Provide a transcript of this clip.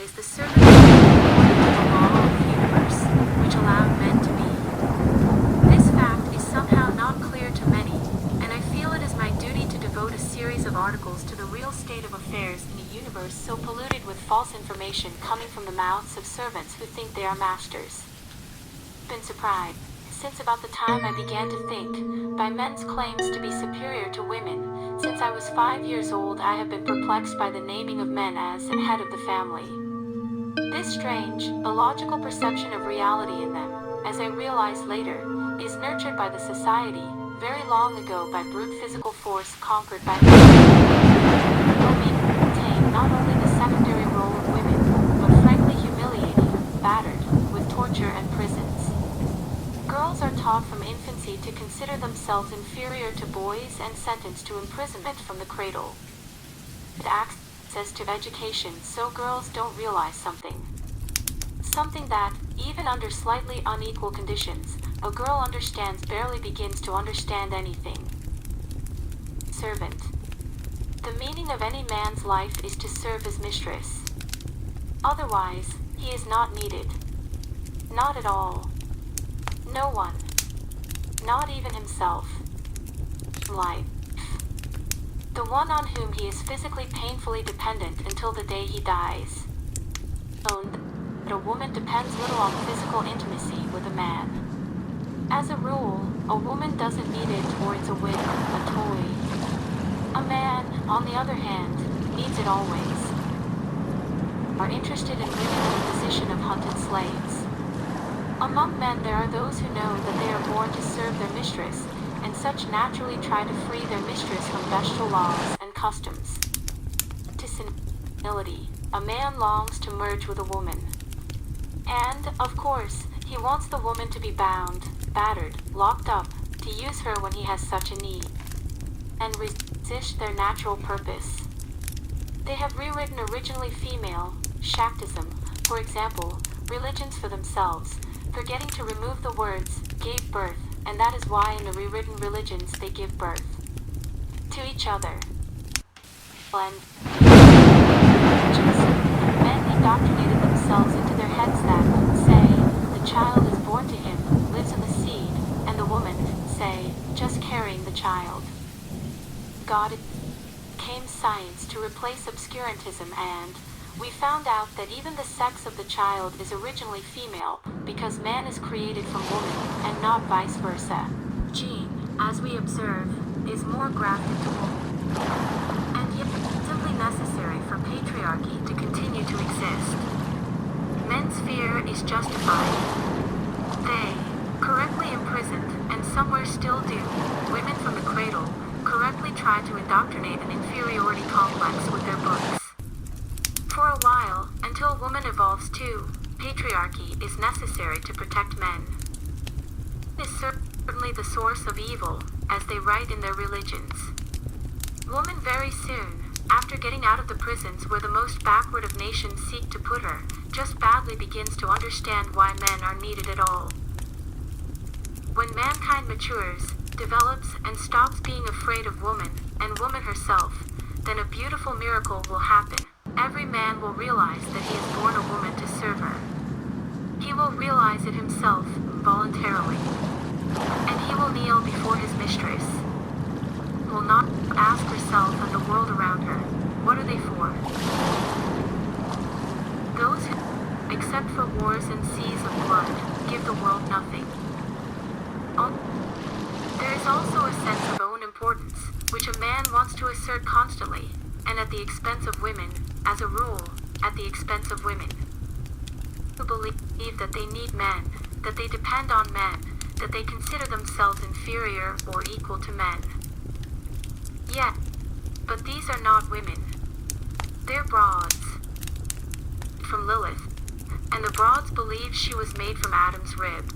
is the servant according to the law of the universe, which allowed men to be. This fact is somehow not clear to many, and I feel it is my duty to devote a series of articles to the real state of affairs in a universe so polluted with false information coming from the mouths of servants who think they are masters. Been surprised, since about the time I began to think, by men's claims to be superior to women. Since I was 5 years old, I have been perplexed by the naming of men as head of the family. This strange, illogical perception of reality in them, as I realized later, is nurtured by the society, very long ago by brute physical force conquered by men. Will maintain not only the secondary role of women, but frankly humiliating, battered, with torture and prisons. Girls are taught from infancy to consider themselves inferior to boys and sentenced to imprisonment from the cradle. Access to education so girls don't realize something. Something that, even under slightly unequal conditions, a girl understands barely begins to understand anything. Servant. The meaning of any man's life is to serve his mistress. Otherwise, he is not needed. Not at all. No one. Not even himself. Life. The one on whom he is physically painfully dependent until the day he dies. That a woman depends little on physical intimacy with a man. As a rule, a woman doesn't need it or it's a whim, a toy. A man, on the other hand, needs it always. Are interested in women in the position of hunted slaves. Among men there are those who know that they are born to serve their mistress, and such naturally try to free their mistress from bestial laws and customs. To senility, a man longs to merge with a woman. And, of course, he wants the woman to be bound, battered, locked up, to use her when he has such a need. And resist their natural purpose. They have rewritten originally female, Shaktism, for example, religions for themselves, forgetting to remove the words, gave birth, and that is why in the rewritten religions they give birth to each other. And men indoctrinated themselves into their heads that, say, the child is born to him, lives in the seed, and the woman, say, just carrying the child. God came science to replace obscurantism, and we found out that even the sex of the child is originally female, because man is created from woman, and not vice versa. Gene, as we observe, is more grafted to woman. And yet simply necessary for patriarchy to continue to exist. Men's fear is justified. They, correctly imprisoned, and somewhere still do, women from the cradle, correctly try to indoctrinate an inferiority complex with their books. For a while, until woman evolves too, patriarchy is necessary to protect men. It is certainly the source of evil, as they write in their religions. Woman very soon, after getting out of the prisons where the most backward of nations seek to put her, just badly begins to understand why men are needed at all. When mankind matures, develops, and stops being afraid of woman, and woman herself, then a beautiful miracle will happen. Every man will realize that he is born a woman to serve her. He will realize it himself, voluntarily. And he will kneel before his mistress. Will not ask herself and the world around her, what are they for? Those who, except for wars and seas of blood, give the world nothing. There is also a sense of own importance, which a man wants to assert constantly, and at the expense of women, as a rule, at the expense of women. Who believe that they need men, that they depend on men, that they consider themselves inferior or equal to men. Yet, but these are not women. They're broads. From Lilith, and the broads believe she was made from Adam's rib.